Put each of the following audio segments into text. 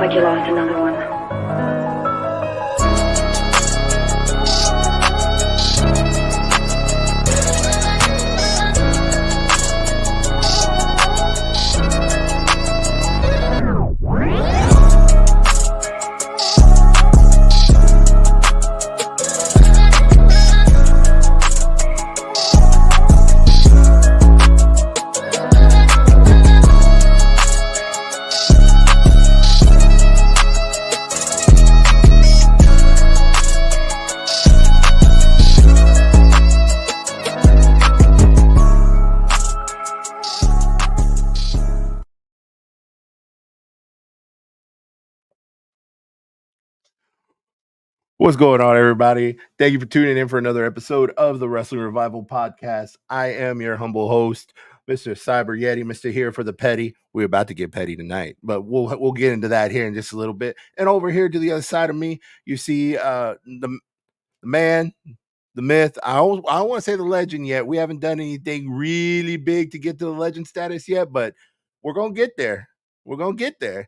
like you lost another one. What's going on, everybody? Thank you for tuning in for another episode of the Wrestling Revival Podcast. I am your humble host, Mr. Cyb3ryeti, Mr. Here for the Petty. We're about to get petty tonight, but we'll get into that here in just a little bit. And over here to the other side of me, you see the man, the myth. I don't want to say the legend yet. We haven't done anything really big to get to the legend status yet, but we're gonna get there. We're gonna get there.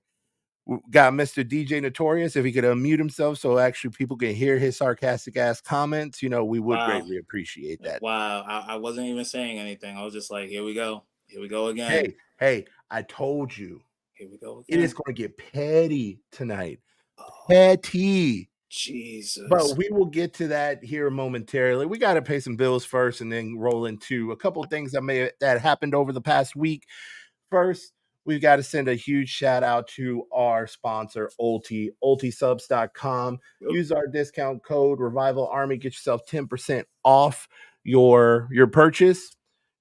We got Mr. DJ Notorious. If he could unmute himself so actually people can hear his sarcastic ass comments, we would greatly appreciate that. Wow. I wasn't even saying anything. I was just like, here we go. Here we go again. Hey, I told you. Here we go It again. is going to get petty tonight. Petty. Jesus. But we will get to that here momentarily. We got to pay some bills first and then roll into a couple of things that happened over the past week. First, we've got to send a huge shout out to our sponsor, Ulti, ultisubs.com. Yep. Use our discount code Revival Army. Get yourself 10% off your purchase.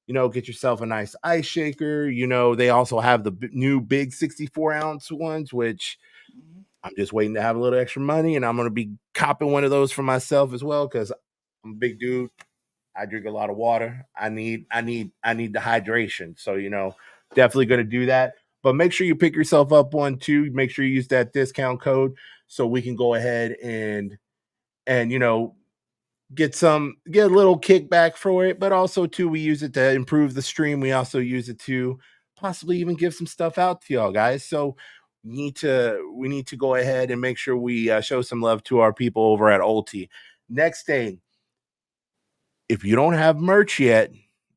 Get yourself a nice ice shaker. They also have the new big 64-ounce ones, which I'm just waiting to have a little extra money, and I'm going to be copping one of those for myself as well because I'm a big dude. I drink a lot of water. I need the hydration. So, definitely going to do that. But make sure you pick yourself up one too. Make sure you use that discount code so we can go ahead and get a little kickback for it. But also too, we use it to improve the stream. We also use it to possibly even give some stuff out to y'all guys. So we need to go ahead and make sure we show some love to our people over at Ulti. Next thing, if you don't have merch yet,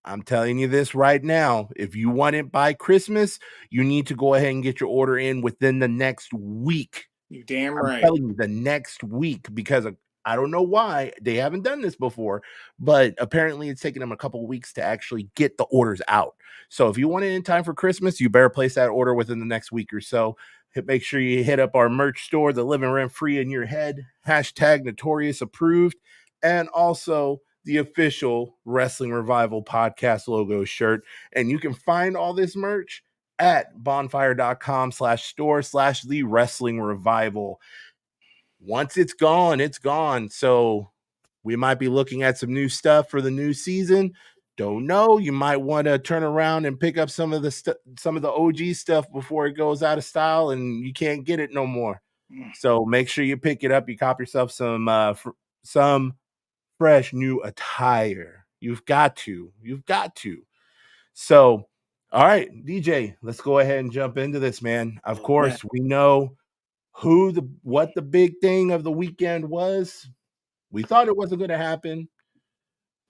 I'm telling you this right now. If you want it by Christmas, you need to go ahead and get your order in within the next week. You're damn right. I'm telling you, the next week, because I don't know why they haven't done this before, but apparently it's taken them a couple of weeks to actually get the orders out. So if you want it in time for Christmas, you better place that order within the next week or so. Make sure you hit up our merch store, the Living Rent Free in Your Head, #Notorious Approved, and also the official Wrestling Revival podcast logo shirt. And you can find all this merch at bonfire.com/store/the Wrestling Revival. Once it's gone, it's gone. So we might be looking at some new stuff for the new season. Don't know. You might want to turn around and pick up some of the OG stuff before it goes out of style and you can't get it no more. So make sure you pick it up. You cop yourself some fresh new attire. You've got to. So, all right, DJ, let's go ahead and jump into this, man. Of course, we know what the big thing of the weekend was. We thought it wasn't going to happen.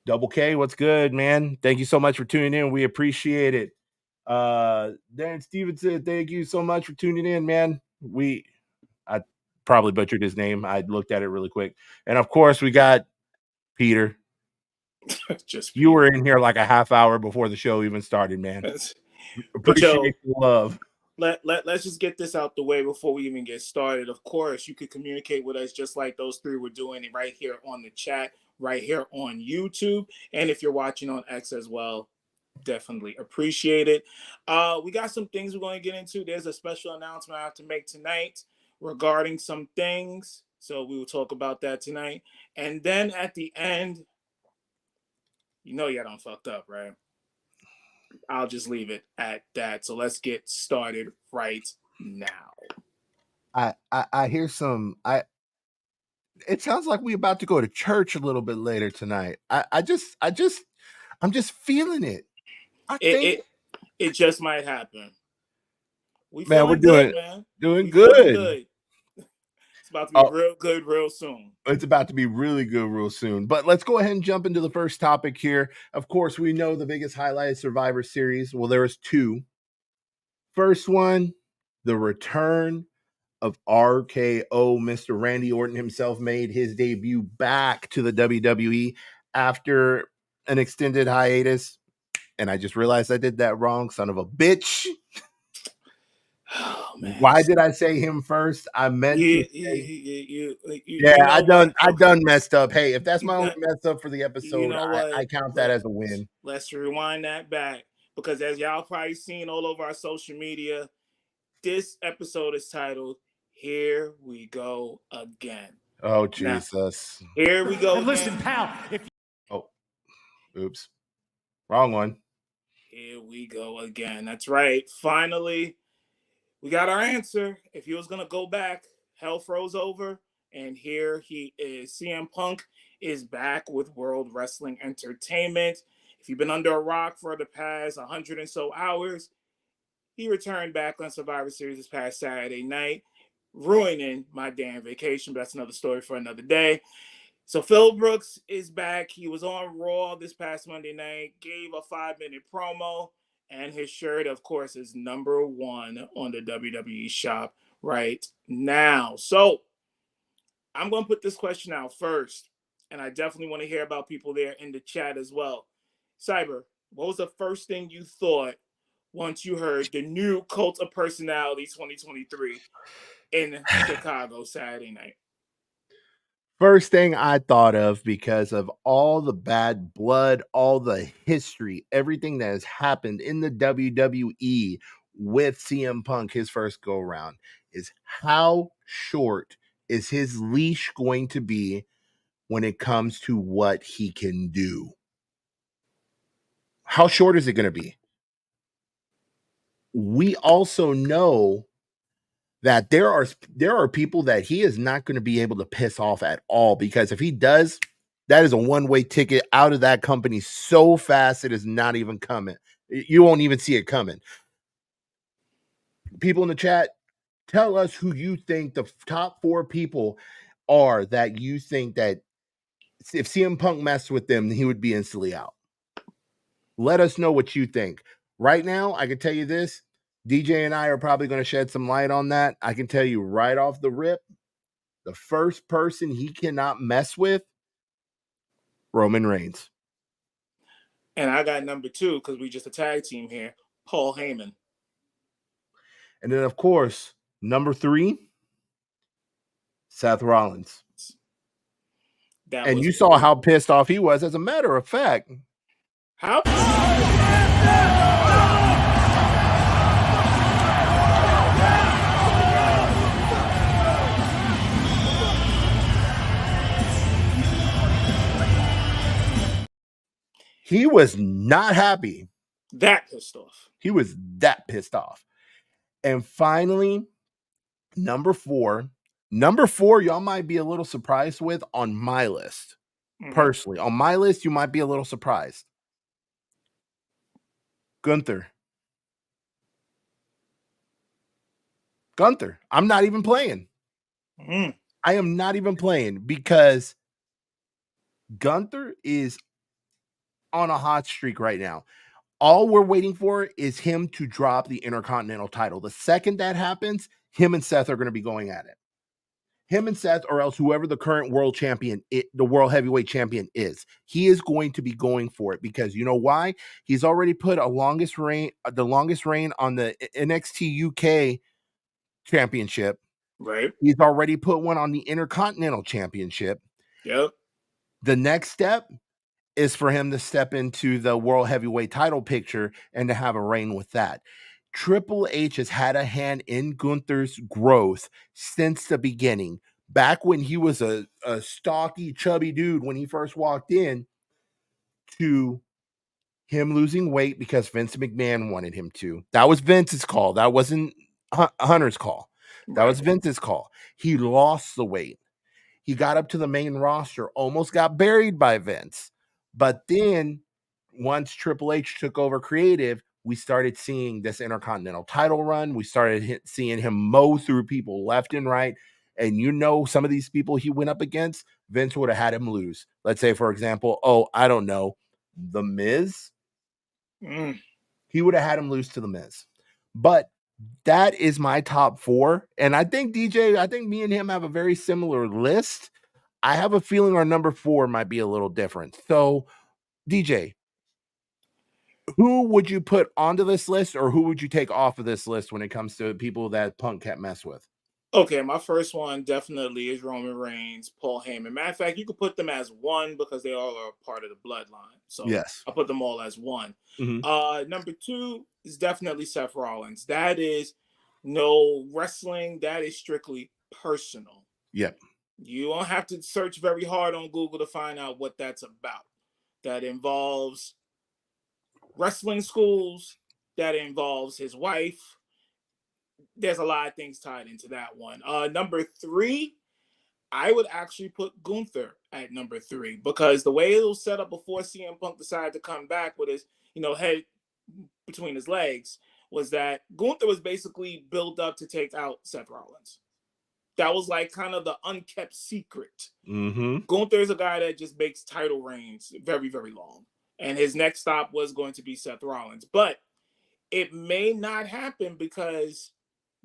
Double K, what's good, man? Thank you so much for tuning in. We appreciate it. Darren Stevenson, thank you so much for tuning in, man. I probably butchered his name. I looked at it really quick. And of course, we got Peter. You were in here like a half hour before the show even started, man. Appreciate the love. Let's just get this out the way before we even get started. Of course, you could communicate with us just like those three were doing it right here on the chat, right here on YouTube. And if you're watching on X as well, definitely appreciate it. We got some things we're going to get into. There's a special announcement I have to make tonight regarding some things. So we will talk about that tonight. And then at the end, y'all done fucked up, right? I'll just leave it at that. So let's get started right now. I hear some. It sounds like we're about to go to church a little bit later tonight. I'm just feeling it. It just might happen. We Man, we're feeling good, man. doing We feeling good. good. It's about to be real good real soon. It's about to be really good real soon. But let's go ahead and jump into the first topic here. Of course, we know the biggest highlight of Survivor Series. Well, there was two. First one, the return of RKO. Mr. Randy Orton himself made his debut back to the WWE after an extended hiatus. And I just realized I did that wrong, son of a bitch. Oh, man. Why did I say him first? I meant to say, I done messed up. Hey, if that's my only mess up for the episode, I count that as a win. Let's rewind that back, because as y'all probably seen all over our social media, this episode is titled "Here We Go Again." Oh, Jesus. Now, here we go. Listen, pal. Oops. Wrong one. Here we go again. That's right. Finally, we got our answer. If he was going to go back, hell froze over. And here he is. CM Punk is back with World Wrestling Entertainment. If you've been under a rock for the past 100 and so hours, he returned back on Survivor Series this past Saturday night, ruining my damn vacation. But that's another story for another day. So Phil Brooks is back. He was on Raw this past Monday night, gave a 5-minute promo, and his shirt, of course, is number 1 on the WWE shop right now. So I'm going to put this question out first, and I definitely want to hear about people there in the chat as well. Cyber, what was the first thing you thought once you heard the new Cult of Personality 2023 in Chicago Saturday night? First thing I thought of, because of all the bad blood, all the history, everything that has happened in the WWE with CM Punk, his first go around, is how short is his leash going to be when it comes to what he can do? How short is it going to be? We also know that there are people that he is not going to be able to piss off at all, because if he does, that is a one-way ticket out of that company so fast it is not even coming. You won't even see it coming. People in the chat, tell us who you think the top 4 people are that you think that if CM Punk messed with them, he would be instantly out. Let us know what you think. Right now, I can tell you this. DJ and I are probably going to shed some light on that. I can tell you right off the rip, the first person he cannot mess with, Roman Reigns. And I got number 2, because we just a tag team here, Paul Heyman. And then, of course, number 3, Seth Rollins. And you saw how pissed off he was, as a matter of fact. How? He was not happy. That pissed off. He was that pissed off. And finally, number 4. Number 4, y'all might be a little surprised with on my list. Mm-hmm. Personally, on my list, you might be a little surprised. Gunther. I'm not even playing. Mm-hmm. I am not even playing, because Gunther is on a hot streak right now. All we're waiting for is him to drop the Intercontinental title. The second that happens, him and Seth are going to be going at it. Him and Seth, or else whoever the current world champion, the world heavyweight champion is, he is going to be going for it, because you know why? He's already put the longest reign on the NXT UK championship. Right. He's already put one on the Intercontinental Championship. Yep. The next step is for him to step into the world heavyweight title picture and to have a reign with that. Triple H has had a hand in Gunther's growth since the beginning. Back when he was a stocky, chubby dude when he first walked in, to him losing weight because Vince McMahon wanted him to. That was Vince's call. That wasn't Hunter's call. That was Vince's call. He lost the weight. He got up to the main roster, almost got buried by Vince. But then once Triple H took over creative, we started seeing this Intercontinental title run. We started seeing him mow through people left and right. And some of these people he went up against, Vince would have had him lose. Let's say, for example, I don't know, The Miz. He would have had him lose to The Miz. But that is my top 4. And I think me and him have a very similar list. I have a feeling our number 4 might be a little different. So, DJ, who would you put onto this list, or who would you take off of this list when it comes to people that Punk can't mess with? Okay, my first one definitely is Roman Reigns, Paul Heyman. Matter of fact, you could put them as one because they all are part of the bloodline. So yes, I'll put them all as one. Number 2 is definitely Seth Rollins. That is no wrestling. That is strictly personal. Yep. You don't have to search very hard on Google to find out what that's about. That involves wrestling schools. That involves his wife. There's a lot of things tied into that one. Number 3, I would actually put Gunther at number 3 because the way it was set up before CM Punk decided to come back with his, head between his legs was that Gunther was basically built up to take out Seth Rollins. That was like kind of the unkept secret. Gunther is a guy that just makes title reigns very, very long. And his next stop was going to be Seth Rollins. But it may not happen because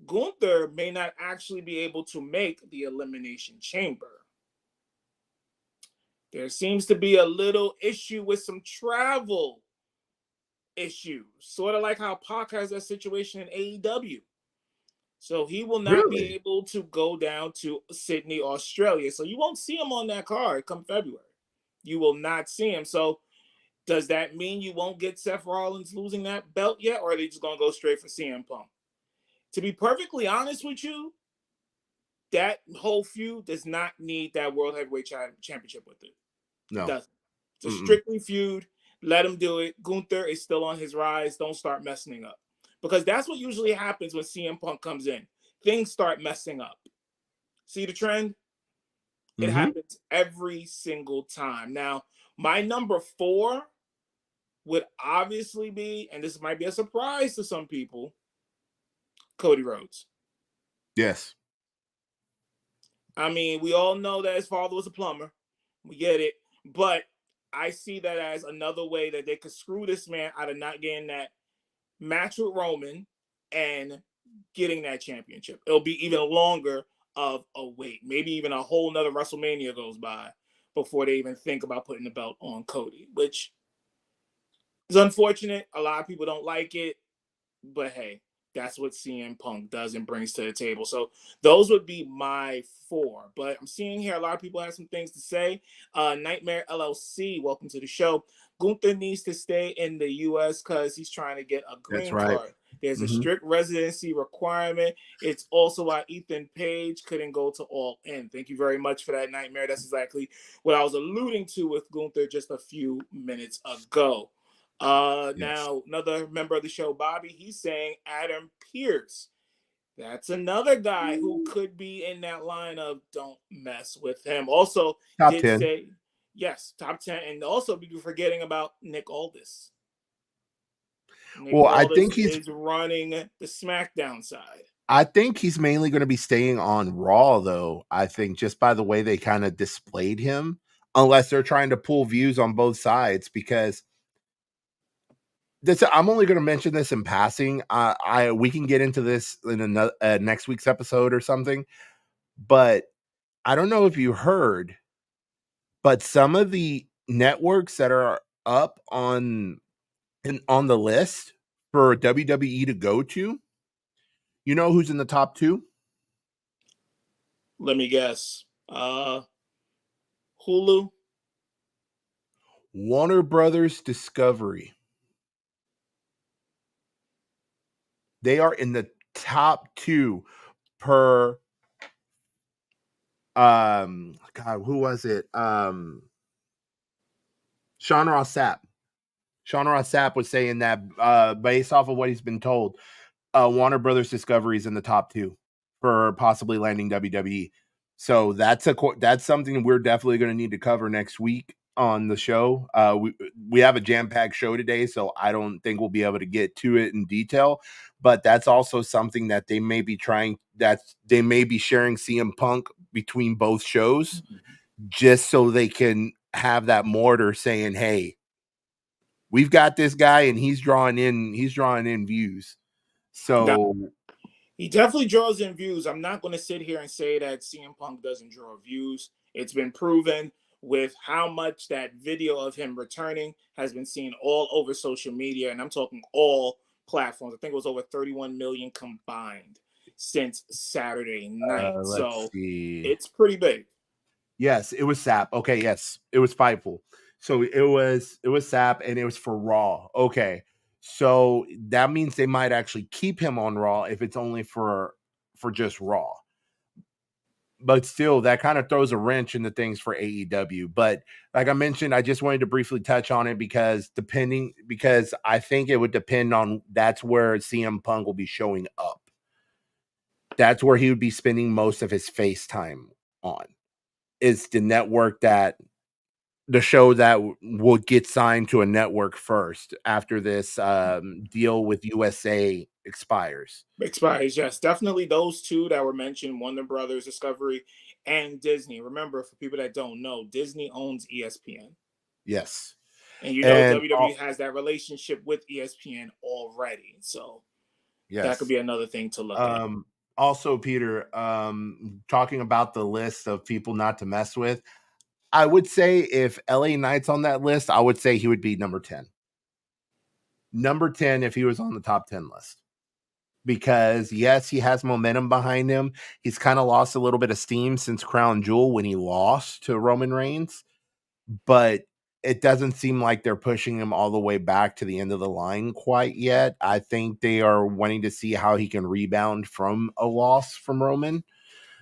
Gunther may not actually be able to make the Elimination Chamber. There seems to be a little issue with some travel issues, sort of like how Pac has that situation in AEW. So he will not be able to go down to Sydney, Australia. So you won't see him on that card come February. You will not see him. So does that mean you won't get Seth Rollins losing that belt yet, or are they just going to go straight for CM Punk? To be perfectly honest with you, that whole feud does not need that World Heavyweight Championship with it. No. It doesn't. It's a strictly feud. Let him do it. Gunther is still on his rise. Don't start messing it up. Because that's what usually happens when CM Punk comes in. Things start messing up. See the trend? It happens every single time. Now, my number 4 would obviously be, and this might be a surprise to some people, Cody Rhodes. Yes. I mean, we all know that his father was a plumber. We get it. But I see that as another way that they could screw this man out of not getting that match with Roman and getting that championship. It'll be even longer of a wait. Maybe even a whole nother WrestleMania goes by before they even think about putting the belt on Cody, which is unfortunate. A lot of people don't like it. But hey, that's what CM Punk does and brings to the table. So those would be my 4. But I'm seeing here a lot of people have some things to say. Nightmare LLC, welcome to the show. Gunther needs to stay in the U.S. because he's trying to get a green card. There's a strict residency requirement. It's also why Ethan Page couldn't go to All In. Thank you very much for that, Nightmare. That's exactly what I was alluding to with Gunther just a few minutes ago. Now, another member of the show, Bobby, he's saying Adam Pearce. That's another guy who could be in that line of don't mess with him. Also, top 10. Say, yes, top 10. And also, be forgetting about Nick Aldis. I think he's running the SmackDown side. I think he's mainly going to be staying on Raw, though. I think just by the way they kind of displayed him, unless they're trying to pull views on both sides, because I'm only going to mention this in passing. We can get into this in another next week's episode or something, but I don't know if you heard, but some of the networks that are up on the list for WWE to go to, you know who's in the top 2? Let me guess. Hulu, Warner Brothers Discovery. They are in the top 2 per God, who was it? Sean Ross Sapp. Sean Ross Sapp was saying that based off of what he's been told, Warner Brothers Discovery is in the top 2 for possibly landing WWE. So that's something we're definitely going to need to cover next week. on the show. We have a jam-packed show today, so I don't think we'll be able to get to it in detail. But that's also something that they may be sharing CM Punk between both shows, just so they can have that mortar saying, "Hey, we've got this guy, and he's drawing in views." So he definitely draws in views. I'm not going to sit here and say that CM Punk doesn't draw views. It's been proven with how much that video of him returning has been seen all over social media, and I'm talking all platforms. I think it was over 31 million combined since Saturday night. let's So see. it's pretty big. Yes, it was Sap. Okay, yes, it was Fightful. So it was Sap, and it was for Raw. Okay, so that means they might actually keep him on Raw if it's only for just Raw. But still, that kind of throws a wrench into things for AEW. But like I mentioned, I just wanted to briefly touch on it because I think it would depend on that's where CM Punk will be showing up. That's where he would be spending most of his face time on. Is the network that the show that will get signed to a network first after this deal with USA expires. Yes, definitely those two that were mentioned: Warner Brothers Discovery and Disney. Remember, for people that don't know, Disney owns ESPN. Yes, And and WWE has that relationship with ESPN already, so that could yes, be another thing to look at. Also, Peter, talking about the list of people not to mess with, I would say if LA Knight's on that list, I would say he would be number 10. Number 10 if he was on the top 10 list. Because yes, he has momentum behind him. He's kind of lost a little bit of steam since Crown Jewel when he lost to Roman Reigns, but it doesn't seem like they're pushing him all the way back to the end of the line quite yet. I think they are wanting to see how he can rebound from a loss from Roman.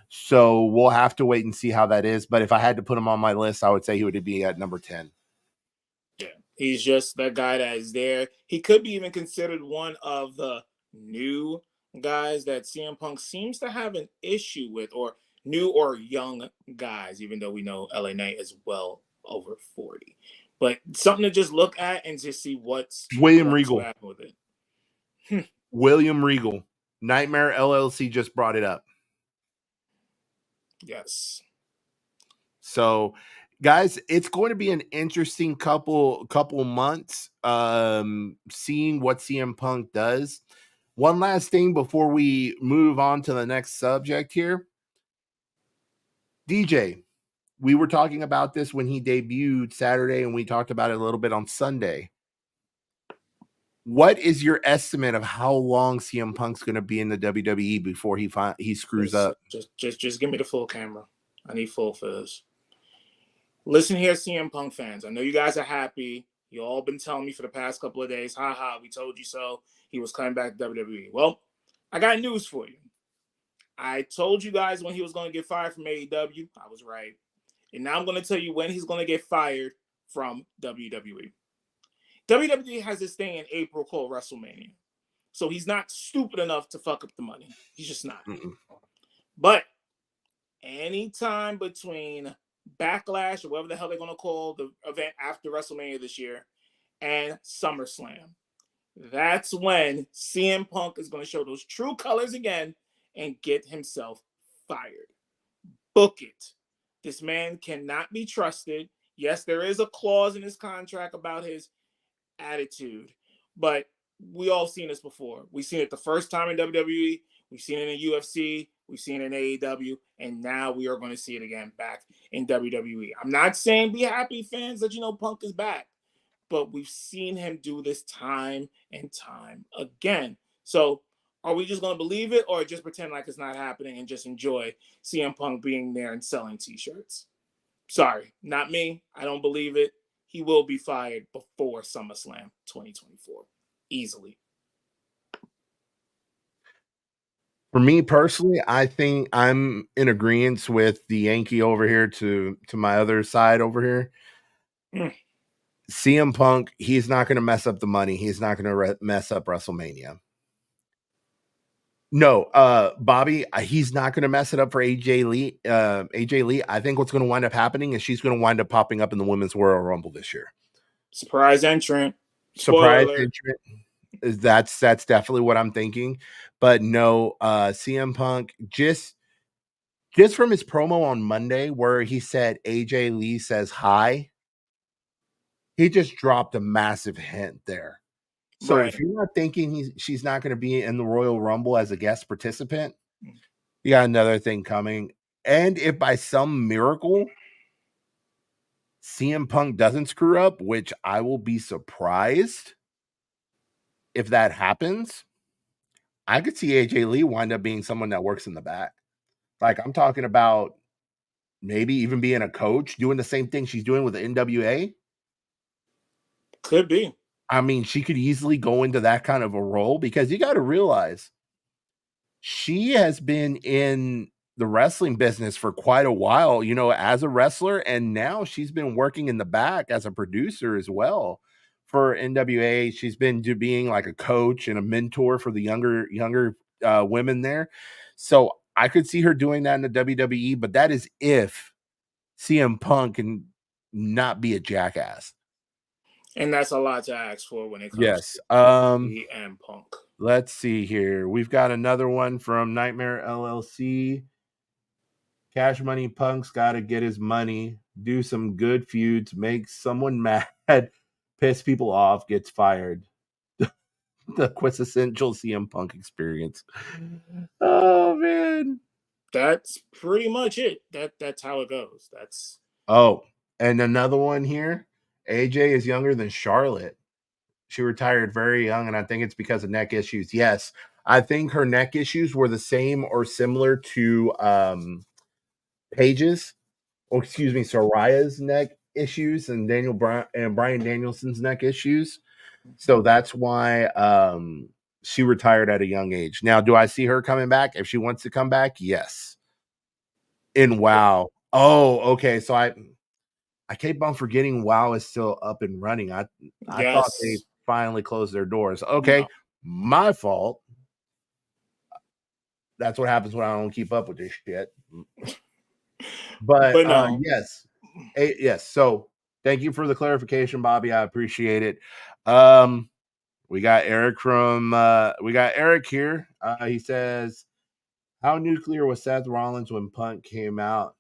So we'll have to wait and see how that is. But if I had to put him on my list, I would say he would be at number 10. Yeah, he's just that guy that is there. He could be even considered one of the new guys that CM Punk seems to have an issue with, or new or young guys, even though we know LA Knight is well over 40. But something to just look at and just see what's William going to Regal. happen with it. William Regal. Nightmare LLC just brought it up. Yes. So, guys, it's going to be an interesting couple months seeing what CM Punk does. One last thing before we move on to the next subject here. DJ, we were talking about this when he debuted Saturday, and we talked about it a little bit on Sunday. What is your estimate of how long CM Punk's going to be in the WWE before he screws up? Just give me the full camera. I need full for this. Listen here, CM Punk fans. I know you guys are happy. You all been telling me for the past couple of days, haha, we told you so. He was coming back to WWE. Well, I got news for you. I told you guys when he was going to get fired from AEW. I was right. And now I'm going to tell you when he's going to get fired from WWE. WWE has this thing in April called WrestleMania. So he's not stupid enough to fuck up the money. He's just not. Mm-mm. But anytime between Backlash, or whatever the hell they're going to call the event after WrestleMania this year, and SummerSlam, that's when CM Punk is going to show those true colors again and get himself fired. Book it. This man cannot be trusted. Yes, there is a clause in his contract about his attitude, but we all seen this before. We've seen it the first time in WWE. We've seen it in UFC. We've seen it in AEW. And now we are going to see it again back in WWE. I'm not saying be happy, fans, that Punk is back. But we've seen him do this time and time again. So are we just going to believe it, or just pretend like it's not happening and just enjoy CM Punk being there and selling T-shirts? Sorry, not me. I don't believe it. He will be fired before SummerSlam 2024. Easily. For me personally, I think I'm in agreement with the Yankee over here to my other side over here. CM Punk, he's not going to mess up the money. He's not going to mess up WrestleMania. No, Bobby, he's not going to mess it up for AJ Lee. AJ Lee, I think what's going to wind up happening is she's going to wind up popping up in the Women's Royal Rumble this year. Surprise entrant. Surprise entrant. That's definitely what I'm thinking. But no, CM Punk just from his promo on Monday where he said AJ Lee says hi, he just dropped a massive hint there. So Right. if you're not thinking she's not going to be in the Royal Rumble as a guest participant, you got another thing coming. And if by some miracle CM Punk doesn't screw up, which I will be surprised if that happens, I could see AJ Lee wind up being someone that works in the back. Like I'm talking about maybe even being a coach, doing the same thing she's doing with the NWA. Could be. I mean, she could easily go into that kind of a role because you got to realize she has been in the wrestling business for quite a while, you know, as a wrestler, and now she's been working in the back as a producer as well for NWA. She's been being like a coach and a mentor for the younger women there. So I could see her doing that in the WWE, but that is if CM Punk can not be a jackass. And that's a lot to ask for when it comes Yes. to CM Punk. Let's see here. We've got another one from Nightmare LLC. Cash Money Punk's got to get his money, do some good feuds, make someone mad, piss people off, gets fired. The quintessential CM Punk experience. Oh man. That's pretty much it. That's how it goes. That's and another one here. AJ is younger than Charlotte. She retired very young, and I think it's because of neck issues. Yes, I think her neck issues were the same or similar to Paige's, or excuse me, Soraya's neck issues and Brian Danielson's neck issues. So that's why she retired at a young age. Now, do I see her coming back? If she wants to come back, yes. In WoW. Oh, okay. So I keep on forgetting WoW is still up and running. I thought they finally closed their doors. Okay, no. My fault. That's what happens when I don't keep up with this shit. But no. Yes. So thank you for the clarification, Bobby. I appreciate it. We got Eric here. He says, "How nuclear was Seth Rollins when Punk came out?"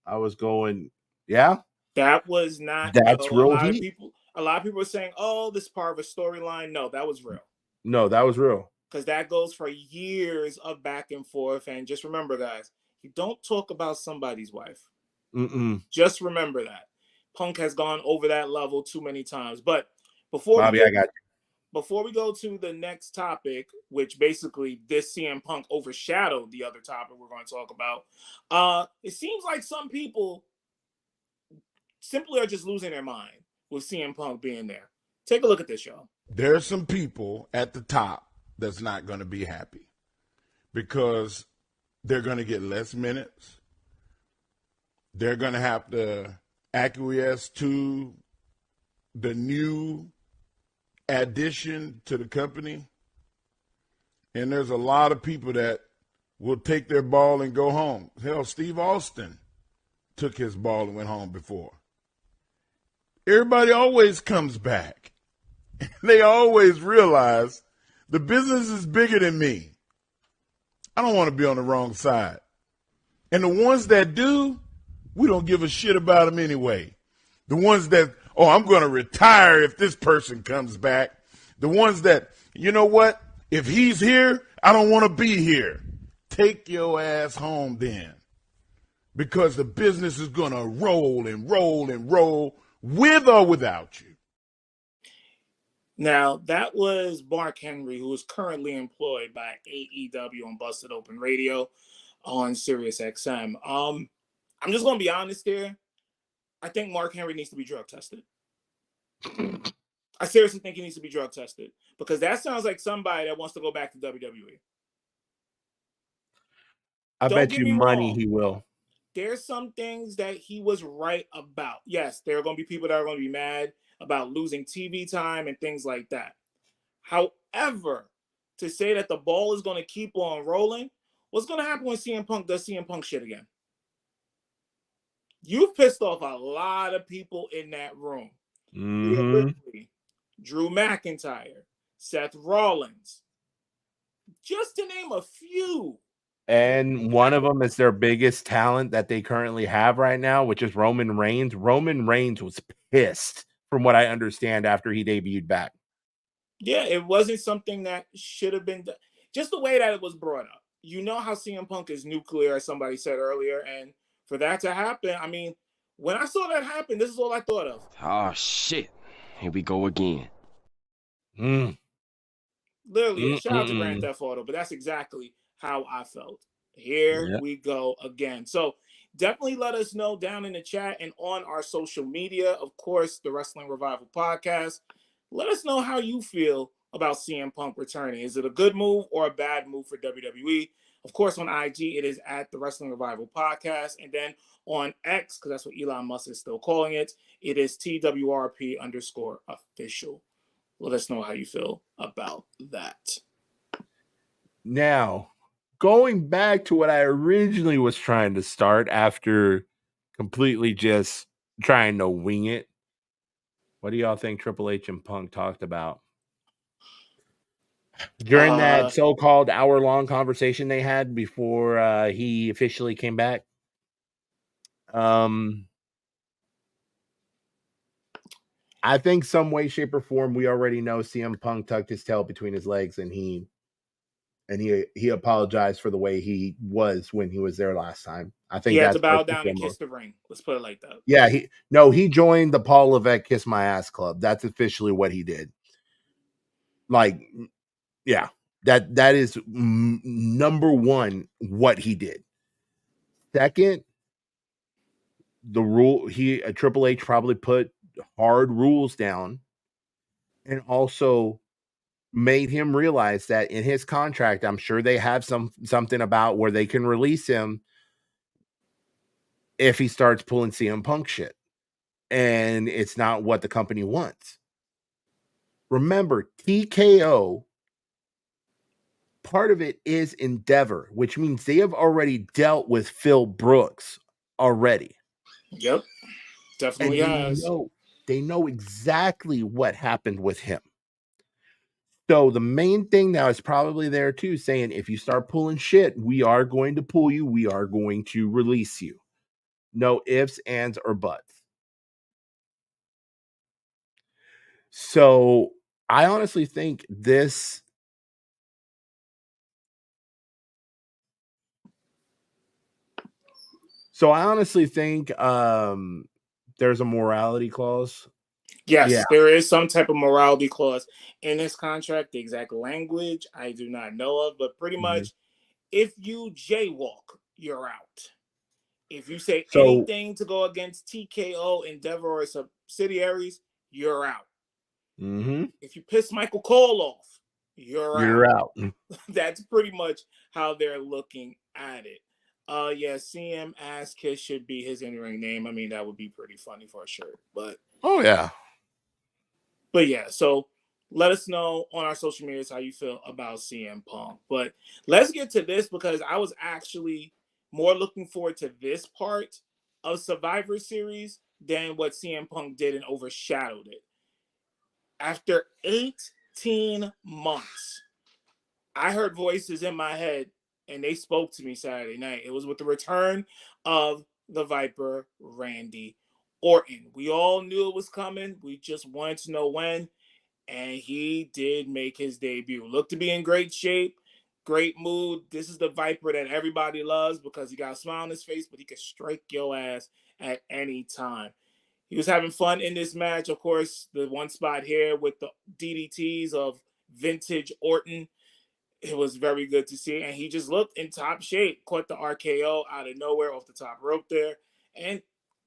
I was going, yeah. That was not. That's real. A lot of people are saying, "Oh, this is part of a storyline." No, that was real. No, that was real. Because that goes for years of back and forth. And just remember, guys, you don't talk about somebody's wife. Just remember that. Punk has gone over that level too many times. But before Bobby, I got you. Before we go to the next topic, which basically this CM Punk overshadowed the other topic we're going to talk about, it seems like some people simply are just losing their mind with CM Punk being there. Take a look at this, y'all. There's some people at the top that's not going to be happy because they're going to get less minutes. They're going to have to acquiesce to the new addition to the company. And there's a lot of people that will take their ball and go home. Hell, Steve Austin took his ball and went home before. Everybody always comes back. They always realize the business is bigger than me. I don't want to be on the wrong side. And the ones that do, we don't give a shit about them anyway. The ones that, oh, I'm going to retire if this person comes back. The ones that, you know what? If he's here, I don't want to be here. Take your ass home then. Because the business is going to roll and roll and roll with or without you. Now, that was Mark Henry, who is currently employed by AEW on Busted Open Radio on Sirius XM. I'm just going to be honest here. I think Mark Henry needs to be drug tested. I seriously think he needs to be drug tested because that sounds like somebody that wants to go back to WWE. I bet you money he will. There's some things that he was right about. Yes, there are going to be people that are going to be mad about losing TV time and things like that. However, to say that the ball is going to keep on rolling, what's going to happen when CM Punk does CM Punk shit again? You've pissed off a lot of people in that room. Realistically, Drew McIntyre, Seth Rollins, just to name a few. And one of them is their biggest talent that they currently have right now, which is Roman Reigns. Roman Reigns was pissed, from what I understand, after he debuted back. Yeah, it wasn't something that should have been done. Just the way that it was brought up. You know how CM Punk is nuclear, as somebody said earlier, and for that to happen, I mean, when I saw that happen, this is all I thought of. Oh, shit. Here we go again. Literally, shout out to Grand Theft Auto, but that's exactly how I felt. Here we go again. So definitely let us know down in the chat and on our social media. Of course, the Wrestling Revival Podcast. Let us know how you feel about CM Punk returning. Is it a good move or a bad move for WWE? Of course, on IG, it is at the Wrestling Revival Podcast. And then on X, because that's what Elon Musk is still calling it, it is TWRP_official. Let us know how you feel about that. Now, going back to what I originally was trying to start after completely just trying to wing it, what do y'all think Triple H and Punk talked about during that so-called hour-long conversation they had before he officially came back? I think some way, shape, or form, we already know CM Punk tucked his tail between his legs and he apologized for the way he was when he was there last time. I think he had to bow down and kiss the ring. Let's put it like that. Yeah, he joined the Paul Levesque Kiss My Ass Club. That's officially what he did. Like, yeah, that is number one what he did. Second, the rule Triple H probably put hard rules down, and also made him realize that in his contract, I'm sure they have something about where they can release him if he starts pulling CM Punk shit. And it's not what the company wants. Remember, TKO, part of it is Endeavor, which means they have already dealt with Phil Brooks already. Yep, definitely has. They know exactly what happened with him. So the main thing now is probably there too, saying if you start pulling shit, we are going to pull you. We are going to release you. No ifs, ands, or buts. So I honestly think this. So I honestly think there's a morality clause. Yes, there is some type of morality clause in this contract. The exact language I do not know of, but pretty much if you jaywalk, you're out. If you say anything to go against TKO, Endeavor, or subsidiaries, you're out. If you piss Michael Cole off, you're out. That's pretty much how they're looking at it. Yeah, CM Ass Kiss should be his in-ring name. I mean, that would be pretty funny for a shirt. But But yeah, so let us know on our social medias how you feel about CM Punk. But let's get to this because I was actually more looking forward to this part of Survivor Series than what CM Punk did and overshadowed it. After 18 months, I heard voices in my head and they spoke to me Saturday night. It was with the return of the Viper, Randy Orton. We all knew it was coming. We just wanted to know when. And he did make his debut. Looked to be in great shape, great mood. This is the Viper that everybody loves because he got a smile on his face, but he could strike your ass at any time. He was having fun in this match. Of course, the one spot here with the DDTs of vintage Orton. It was very good to see. And he just looked in top shape. Caught the RKO out of nowhere off the top rope there. And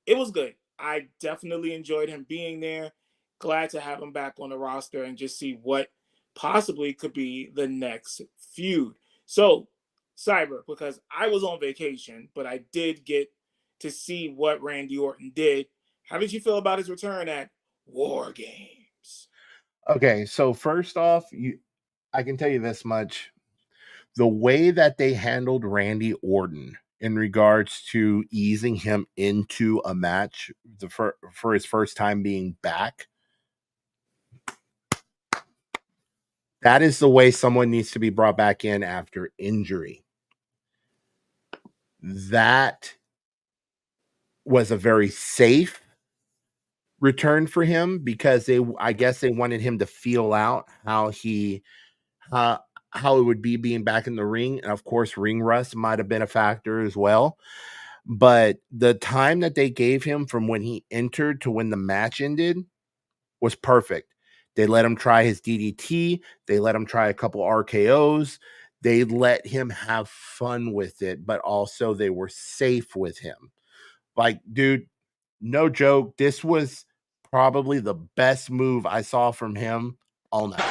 it was good. I definitely enjoyed him being there. Glad to have him back on the roster and just see what possibly could be the next feud. So, Cyber, because I was on vacation, but I did get to see what Randy Orton did. How did you feel about his return at War Games? Okay, so first off, I can tell you this much. The way that they handled Randy Orton in regards to easing him into a match for his first time being back, that is the way someone needs to be brought back in after injury. That was a very safe return for him because I guess they wanted him to feel out how it would be being back in the ring. And of course, ring rust might have been a factor as well. But the time that they gave him from when he entered to when the match ended was perfect. They let him try his DDT. They let him try a couple RKOs. They let him have fun with it, but also they were safe with him. Like, dude, no joke. This was probably the best move I saw from him all night.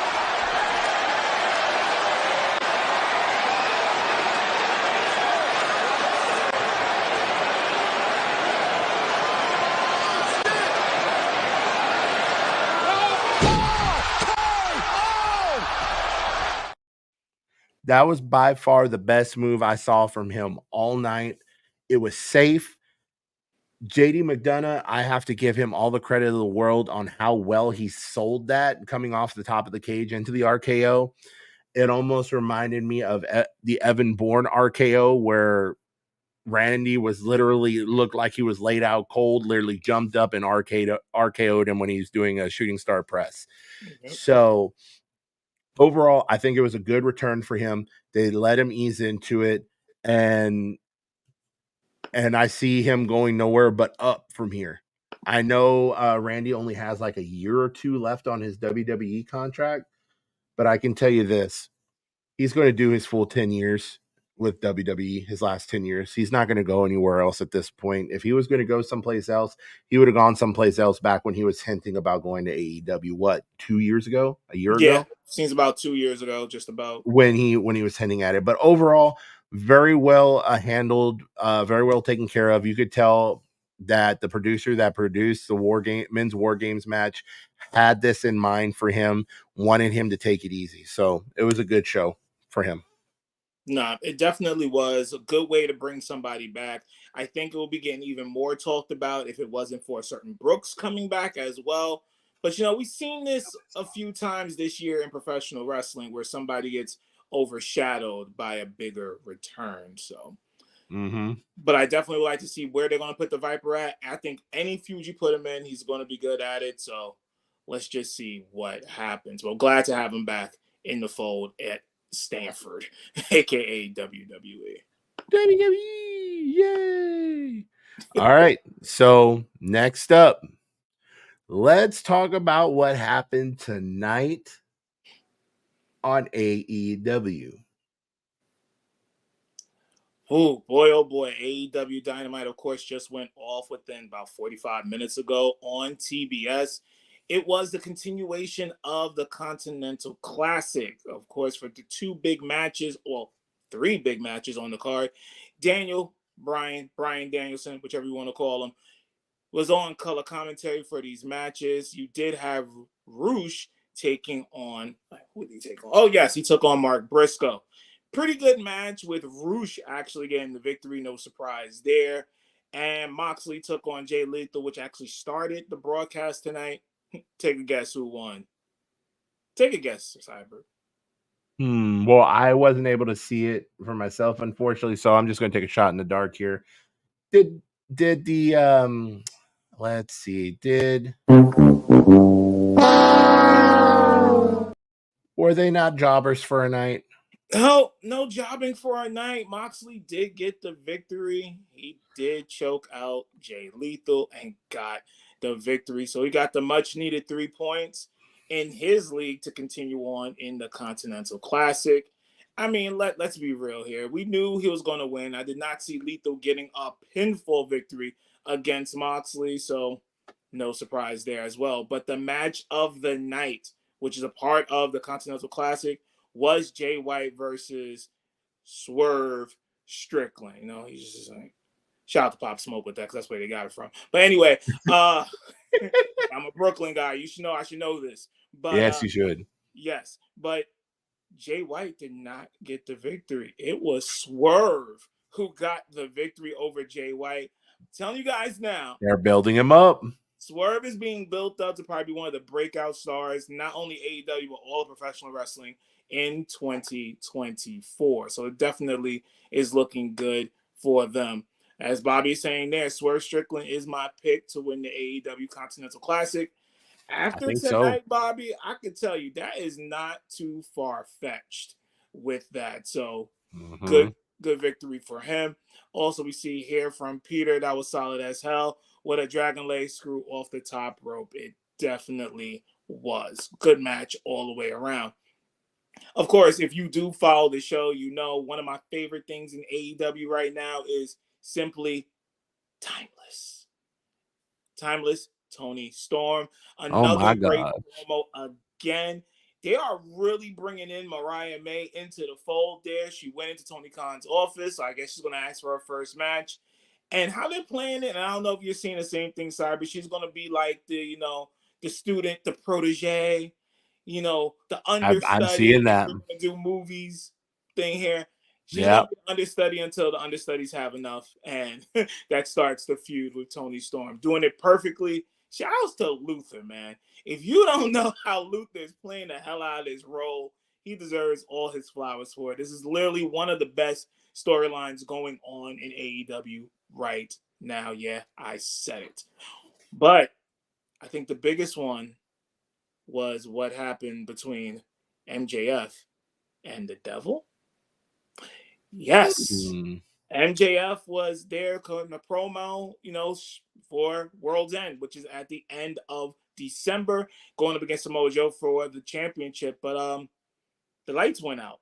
That was by far the best move I saw from him all night. It was safe. JD McDonough, I have to give him all the credit of the world on how well he sold that coming off the top of the cage into the RKO. It almost reminded me of the Evan Bourne RKO where Randy was literally looked like he was laid out cold, literally jumped up and RKO'd him when he was doing a shooting star press. Mm-hmm. So overall, I think it was a good return for him. They let him ease into it, and I see him going nowhere but up from here. I know Randy only has like a year or two left on his WWE contract, but I can tell you this. He's going to do his full 10 years with WWE, his last 10 years. He's not going to go anywhere else at this point. If he was going to go someplace else, he would have gone someplace else back when he was hinting about going to AEW, what, 2 years ago? A year ago? Yeah, seems about 2 years ago, just about. When he was hinting at it. But overall, very well handled, very well taken care of. You could tell that the producer that produced the men's War Games match had this in mind for him, wanted him to take it easy. So it was a good show for him. Nah, it definitely was a good way to bring somebody back. I think it will be getting even more talked about if it wasn't for a certain Brooks coming back as well. But, we've seen this a few times this year in professional wrestling where somebody gets overshadowed by a bigger return. So, But I definitely would like to see where they're going to put the Viper at. I think any feud you put him in, he's going to be good at it. So let's just see what happens. Well, glad to have him back in the fold at Stanford, aka WWE. WWE, yay! All right, so next up, let's talk about what happened tonight on AEW. Oh boy, AEW Dynamite, of course, just went off within about 45 minutes ago on TBS. It was the continuation of the Continental Classic, of course, for the 3 big matches on the card. Brian Danielson, whichever you want to call him, was on color commentary for these matches. You did have Roosh taking on, who did he take on? Oh, yes, he took on Mark Briscoe. Pretty good match with Roosh actually getting the victory. No surprise there. And Moxley took on Jay Lethal, which actually started the broadcast tonight. Take a guess who won. Take a guess, Cyber. Well, I wasn't able to see it for myself, unfortunately, so I'm just going to take a shot in the dark here. Did the let's see, were they not jobbers for a night? No jobbing for a night. Moxley did get the victory. He did choke out Jay Lethal and got the victory. So he got the much needed 3 points in his league to continue on in the Continental Classic. I mean, let's be real here. We knew he was going to win. I did not see Lethal getting a pinfall victory against Moxley, so no surprise there as well. But the match of the night, which is a part of the Continental Classic, was Jay White versus Swerve Strickland. He's just like, shout out to Pop Smoke with that because that's where they got it from. But anyway, I'm a Brooklyn guy. I should know this. But yes, you should. Yes, but Jay White did not get the victory. It was Swerve who got the victory over Jay White. I'm telling you guys now, They're building him up. Swerve is being built up to probably be one of the breakout stars, not only AEW, but all of professional wrestling in 2024. So it definitely is looking good for them. As Bobby is saying there, Swerve Strickland is my pick to win the AEW Continental Classic. After tonight, Bobby, I can tell you that is not too far-fetched with that. So good victory for him. Also, we see here from Peter, that was solid as hell. What a dragon leg screw off the top rope. It definitely was. Good match all the way around. Of course, if you do follow the show, you know one of my favorite things in AEW right now is simply timeless. Timeless Tony Storm. Another great promo again. They are really bringing in Mariah May into the fold there. She went into Tony Khan's office, so I guess she's going to ask for her first match. And how they're playing it, and I don't know if you're seeing the same thing, Cyber, but she's going to be like the, the student, the protege, the understudy. I'm seeing that. We're going to do movies thing here. She's going to be understudy until the understudies have enough, and that starts the feud with Tony Storm. Doing it perfectly. Shout outs to Luther, man. If you don't know how Luther is playing the hell out of this role, he deserves all his flowers for it. This is literally one of the best storylines going on in AEW right now. Yeah, I said it. But I think the biggest one was what happened between MJF and the Devil. Yes. MJF was there cutting a promo, for World's End, which is at the end of December, going up against Samoa Joe for the championship. But the lights went out.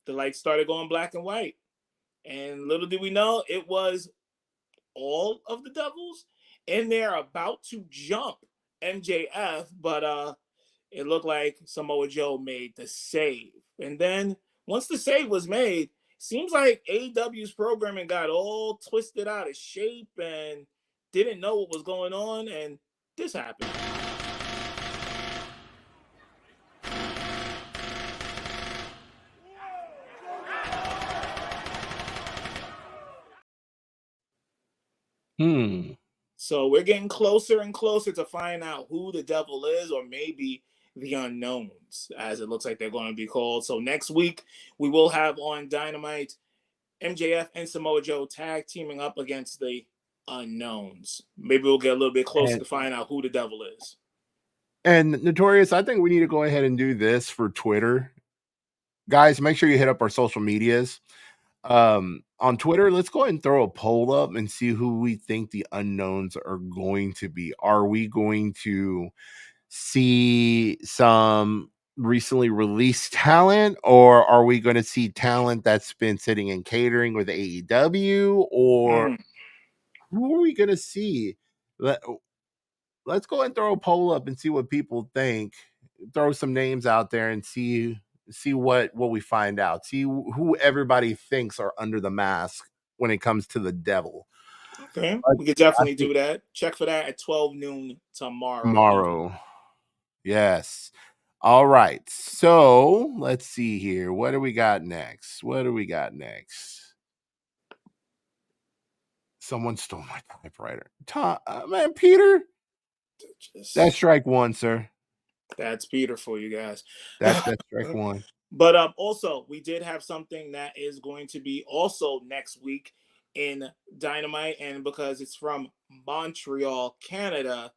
The lights started going black and white. And little did we know, it was all of the Devils in there about to jump MJF, but it looked like Samoa Joe made the save. And then once the save was made, seems like AEW's programming got all twisted out of shape and didn't know what was going on, and this happened. So we're getting closer and closer to find out who the Devil is, or maybe the Unknowns, as it looks like they're going to be called. So next week, we will have on Dynamite MJF and Samoa Joe tag teaming up against the Unknowns. Maybe we'll get a little bit closer to find out who the Devil is. And Notorious, I think we need to go ahead and do this for Twitter. Guys, make sure you hit up our social medias. On Twitter, let's go ahead and throw a poll up and see who we think the Unknowns are going to be. Are we going to see some recently released talent, or are we going to see talent that's been sitting in catering with AEW, or who are we going to see? Let's go and throw a poll up and see what people think. Throw some names out there and see what we find out. See who everybody thinks are under the mask when it comes to the Devil. Okay, we could definitely do that. Check for that at 12 noon tomorrow. Yes. All right. So let's see here. What do we got next? Someone stole my typewriter. Man, Peter. That's strike one, sir. That's Peter for you guys. That's strike one. But also, we did have something that is going to be also next week in Dynamite, and because it's from Montreal, Canada,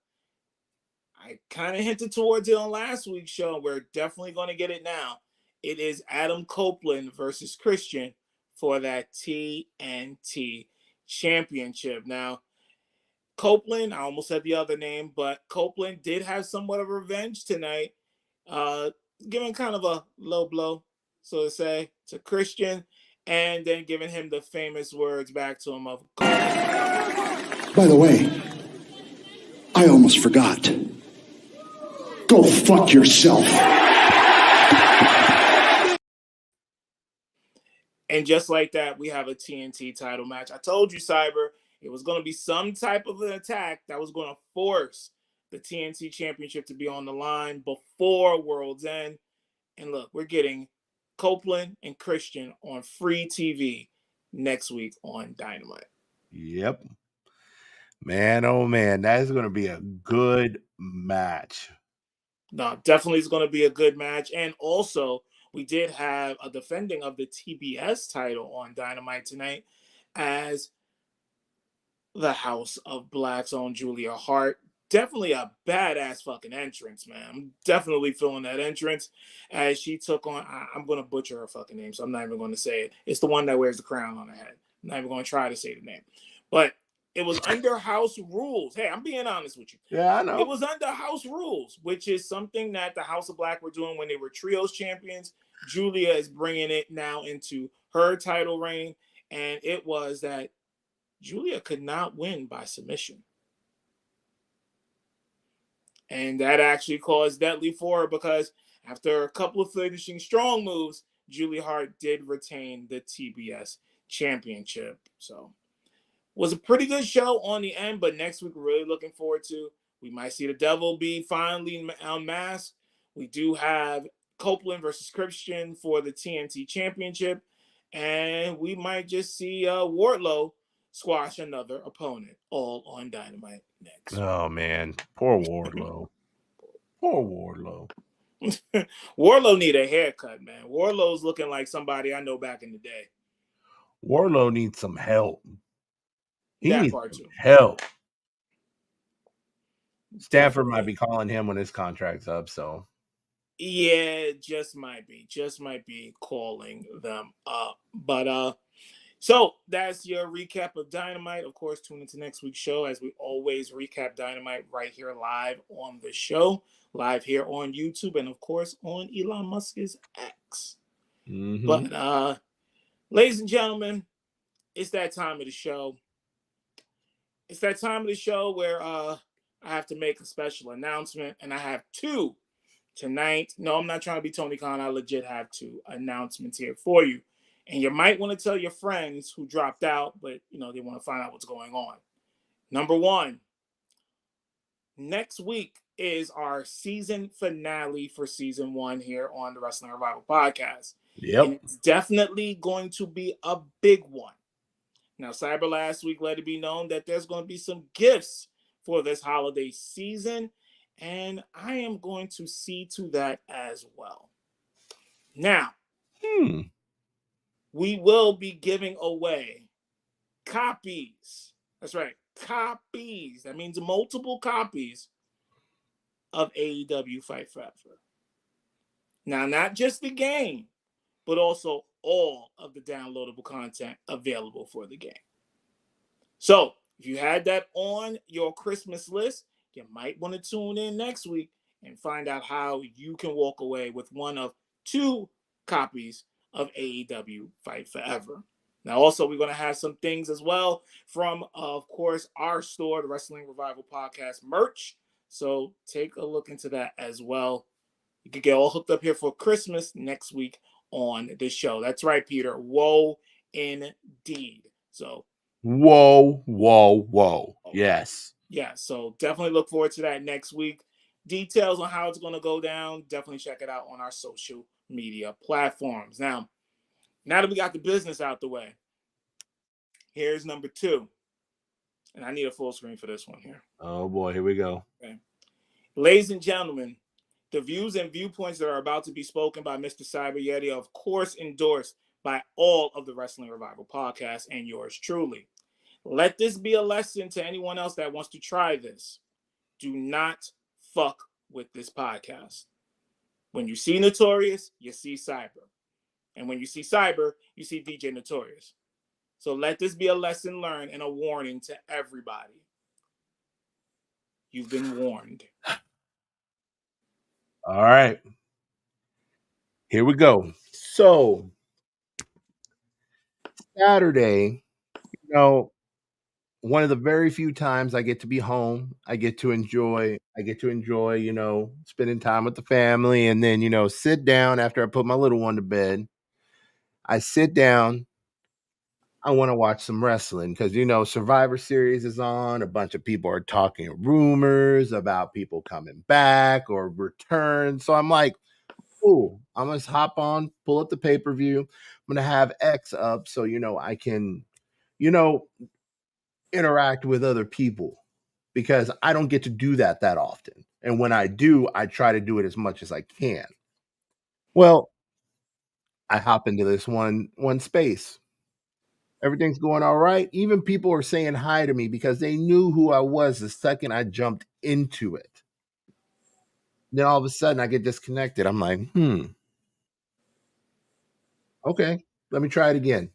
I kind of hinted towards it on last week's show. We're definitely going to get it now. It is Adam Copeland versus Christian for that TNT Championship. Now, Copeland, I almost said the other name, but Copeland did have somewhat of revenge tonight, giving kind of a low blow, so to say, to Christian, and then giving him the famous words back to him of, by the way, I almost forgot. Go fuck yourself. And just like that, we have a TNT title match. I told you, Cyber, it was going to be some type of an attack that was going to force the TNT Championship to be on the line before World's End. And look, we're getting Copeland and Christian on free TV next week on Dynamite. Yep. Man, oh man, that is going to be a good match. No, definitely is going to be a good match. And also, we did have a defending of the TBS title on Dynamite tonight as the House of Black's own Julia Hart. Definitely a badass fucking entrance, man. I'm definitely feeling that entrance as she took on, I'm going to butcher her fucking name, so I'm not even going to say it. It's the one that wears the crown on her head. I'm not even going to try to say the name. But it was under house rules. Hey, I'm being honest with you. Yeah, I know. It was under house rules, which is something that the House of Black were doing when they were trios champions. Julia is bringing it now into her title reign, and it was that Julia could not win by submission. And that actually caused deadly for her because after a couple of finishing strong moves, Julia Hart did retain the TBS championship. So was a pretty good show on the end, but next week we're really looking forward to. We might see the Devil be finally unmasked. We do have Copeland versus Christian for the TNT championship. And we might just see Wardlow squash another opponent, all on Dynamite next. Oh man, poor Wardlow. Poor Wardlow. Wardlow need a haircut, man. Wardlow's looking like somebody I know back in the day. Wardlow needs some help. He That needs part some too. help. Stanford might be calling him when his contract's up, so yeah, just might be calling them up. But so that's your recap of Dynamite. Of course, tune into next week's show as we always recap Dynamite right here live on the show, live here on YouTube, and of course on Elon Musk's X. Mm-hmm. But ladies and gentlemen, it's that time of the show. It's that time of the show where I have to make a special announcement, and I have two tonight. No, I'm not trying to be Tony Khan. I legit have two announcements here for you. And you might want to tell your friends who dropped out, but they want to find out what's going on. Number one, next week is our season finale for season 1 here on the Wrestling Revival podcast. Yep. And it's definitely going to be a big one. Now, Cyber last week let it be known that there's going to be some gifts for this holiday season, and I am going to see to that as well. Now, we will be giving away copies. That's right, copies. That means multiple copies of AEW Fight Forever. Now, not just the game, but also all of the downloadable content available for the game. So, if you had that on your Christmas list, you might want to tune in next week and find out how you can walk away with one of 2 copies of AEW Fight Forever. Now, also, we're going to have some things as well from, of course, our store, the Wrestling Revival Podcast merch. So take a look into that as well. You can get all hooked up here for Christmas next week on the show. That's right, Peter. Whoa, indeed. So, whoa. Yes. Yeah, so definitely look forward to that next week. Details on how it's going to go down, definitely check it out on our social media platforms. Now that we got the business out the way, here's number 2. And I need a full screen for this one here. Oh, boy, here we go. Okay. Ladies and gentlemen, the views and viewpoints that are about to be spoken by Mr. Cyb3ryeti are, of course, endorsed by all of the Wrestling Revival podcasts and yours truly. Let this be a lesson to anyone else that wants to try this. Do not fuck with this podcast. When you see Notorious, you see Cyber. And when you see Cyber, you see DJ Notorious. So let this be a lesson learned and a warning to everybody. You've been warned. All right. Here we go. So, Saturday, one of the very few times I get to be home, I get to enjoy, spending time with the family, and then, sit down after I put my little one to bed. I sit down. I want to watch some wrestling because, Survivor Series is on. A bunch of people are talking rumors about people coming back or return. So I'm like, cool. I'm gonna hop on, pull up the pay-per-view. I'm gonna have X up so I can, interact with other people because I don't get to do that often. And when I do, I try to do it as much as I can. Well, I hop into this one space. Everything's going all right. Even people are saying hi to me because they knew who I was the second I jumped into it. Then all of a sudden I get disconnected. I'm like, okay, let me try it again.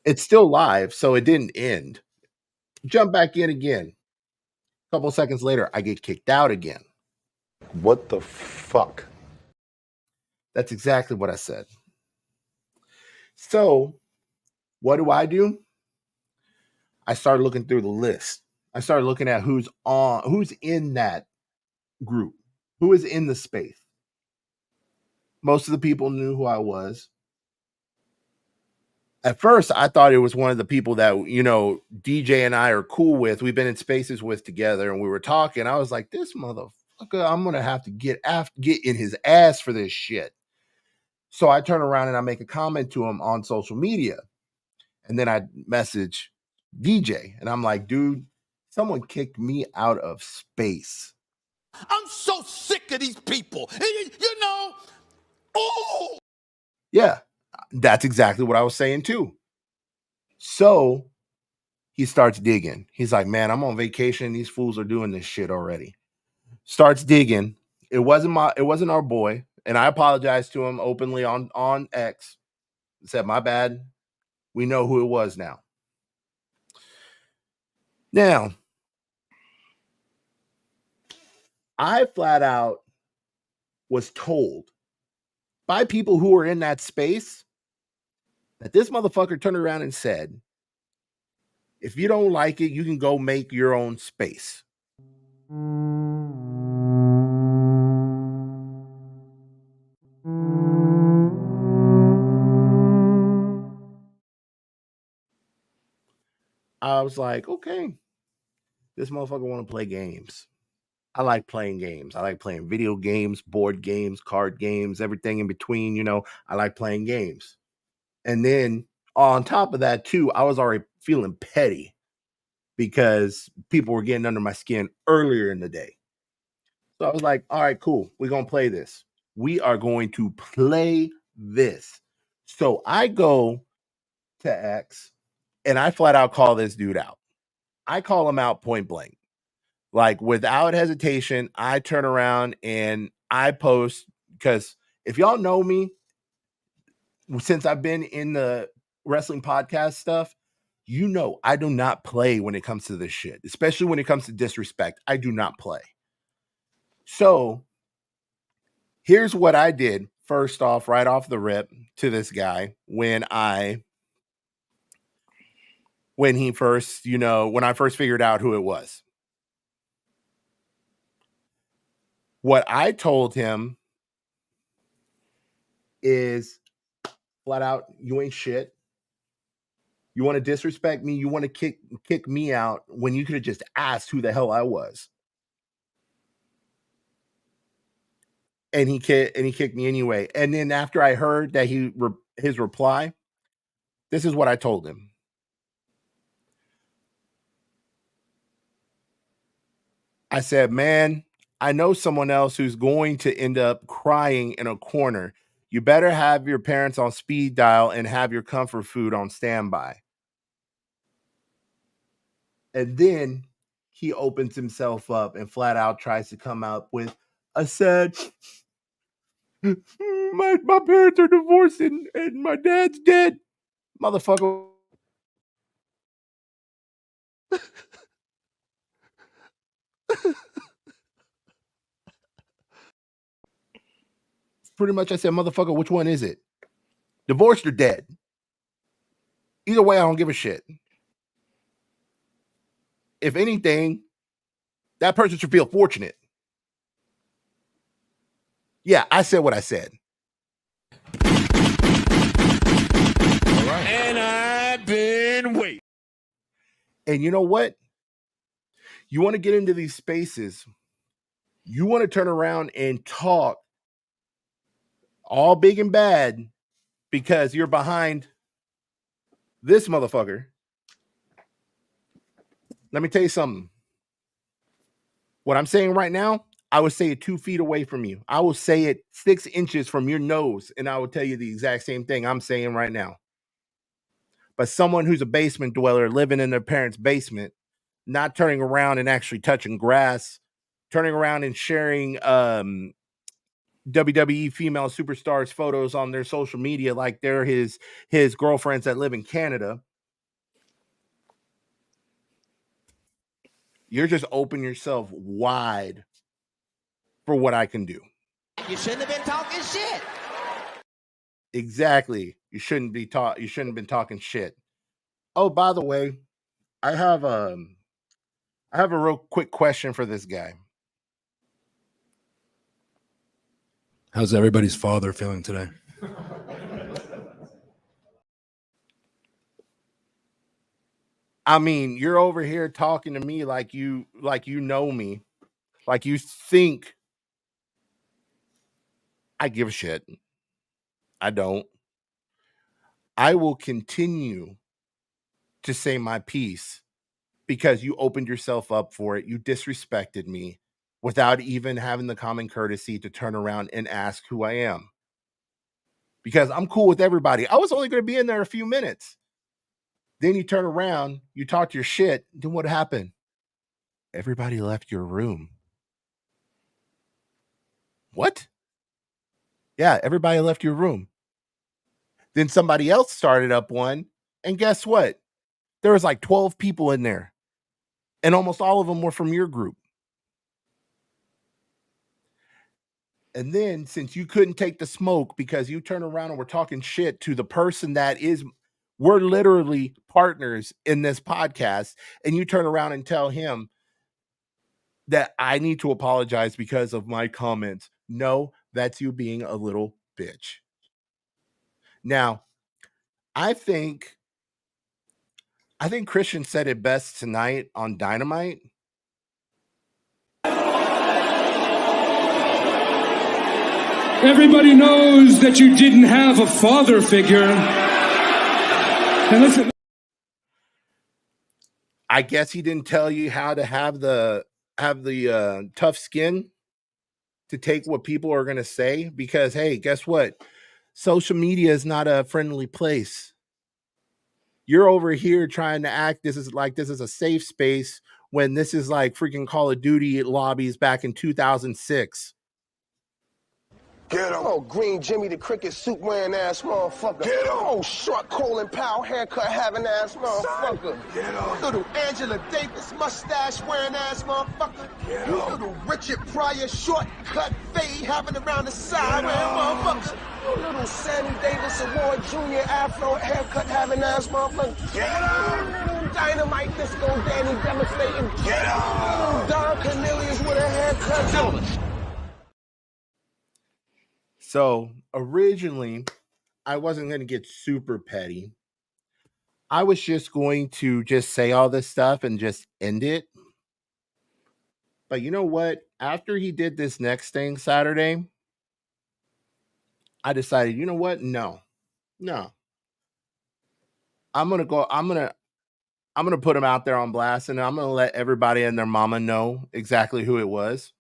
It's still live, so it didn't end. Jump back in again. A couple seconds later, I get kicked out again. What the fuck? That's exactly what I said. So, what do? I started looking through the list. I started looking at who's in that group, who is in the space. Most of the people knew who I was. At first, I thought it was one of the people that, DJ and I are cool with. We've been in spaces with together and we were talking. I was like, this motherfucker, I'm going to have to get in his ass for this shit. So I turn around and I make a comment to him on social media. And then I message DJ and I'm like, dude, someone kicked me out of space. I'm so sick of these people. Oh! Yeah, that's exactly what I was saying too. So he starts digging. He's like, man, I'm on vacation. These fools are doing this shit already. Starts digging. It wasn't our boy. And I apologized to him openly on X. Said, my bad. We know who it was now. Now, I flat out was told by people who were in that space that this motherfucker turned around and said, if you don't like it, you can go make your own space. I was like, okay, this motherfucker want to play games. I like playing games. I like playing video games, board games, card games, everything in between. I like playing games. And then on top of that, too, I was already feeling petty because people were getting under my skin earlier in the day. So I was like, all right, cool. We're going to play this. We are going to play this. So I go to X and I flat out call this dude out. I call him out point blank. Like without hesitation, I turn around and I post, because if y'all know me, since I've been in the wrestling podcast stuff, I do not play when it comes to this shit, especially when it comes to disrespect. I do not play. So here's what I did first off, right off the rip to this guy when I first figured out who it was. What I told him is flat out, you ain't shit. You want to disrespect me? You want to kick me out when you could have just asked who the hell I was? And he kicked me anyway. And then after I heard that his reply, this is what I told him. I said, man, I know someone else who's going to end up crying in a corner. You better have your parents on speed dial and have your comfort food on standby. And then he opens himself up and flat out tries to come out with a sad, my parents are divorced and my dad's dead. Motherfucker. Pretty much I said, motherfucker, which one is it? Divorced or dead? Either way, I don't give a shit. If anything, that person should feel fortunate. Yeah, I said what I said. All right. And I've been waiting. And you know what? You want to get into these spaces. You want to turn around and talk all big and bad because you're behind this motherfucker. Let me tell you something. What I'm saying right now, I would say it 2 feet away from you. I will say it 6 inches from your nose, and I will tell you the exact same thing I'm saying right now. But someone who's a basement dweller living in their parents' basement, not turning around and actually touching grass, turning around and sharing WWE female superstars photos on their social media like they're his girlfriends that live in Canada. You're just opening yourself wide for what I can do. You shouldn't have been talking shit. Exactly. You shouldn't have been talking shit. Oh, by the way, I have a real quick question for this guy. How's everybody's father feeling today? I mean, you're over here talking to me like you know me, like you think I give a shit. I don't. I will continue to say my piece because you opened yourself up for it. You disrespected me without even having the common courtesy to turn around and ask who I am. Because I'm cool with everybody. I was only going to be in there a few minutes. Then you turn around, you talk your shit. Then what happened? Everybody left your room. What? Yeah, everybody left your room. Then somebody else started up one. And guess what? There was like 12 people in there. And almost all of them were from your group. And then since you couldn't take the smoke because you turn around and were talking shit to the person that is, we're literally partners in this podcast, and you turn around and tell him that I need to apologize because of my comments. No, that's you being a little bitch. Now, I think Christian said it best tonight on Dynamite. Everybody knows that you didn't have a father figure. And listen, I guess he didn't tell you how to have the tough skin to take what people are going to say, because hey, guess what? Social media is not a friendly place. You're over here trying to act this is a safe space when this is like freaking Call of Duty lobbies back in 2006. Get him. Oh, green Jimmy the Cricket suit wearing ass motherfucker. Get him. Oh, short Colin Powell haircut having ass motherfucker. Get him. Little Angela Davis mustache wearing ass motherfucker. Get him. Little Richard Pryor shortcut fade having around the side wearing motherfucker. Little Sammy Davis Award Jr. Afro haircut having ass motherfucker. Get him. Dynamite Disco Danny demonstrating. Get him. Don Cornelius with a haircut. So originally, I wasn't going to get super petty. I was just going to just say all this stuff and just end it. But you know what? After he did this next thing Saturday, I decided, you know what? No. I'm going to put him out there on blast, and I'm going to let everybody and their mama know exactly who it was.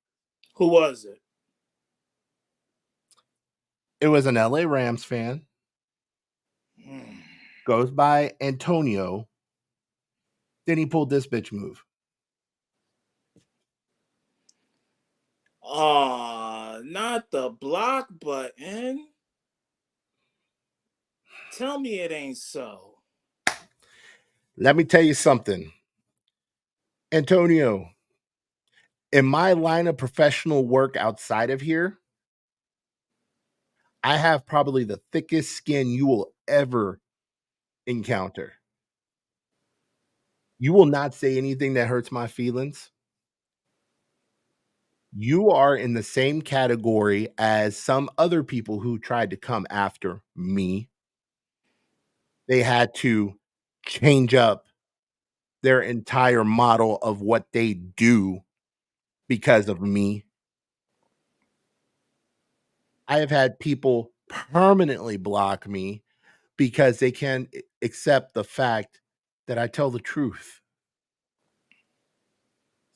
Who was it? It was an LA Rams fan. Goes by Antonio. Then he pulled this bitch move. Not the block button. Tell me it ain't so. Let me tell you something. Antonio, in my line of professional work outside of here, I have probably the thickest skin you will ever encounter. You will not say anything that hurts my feelings. You are in the same category as some other people who tried to come after me. They had to change up their entire model of what they do because of me. I have had people permanently block me because they can't accept the fact that I tell the truth.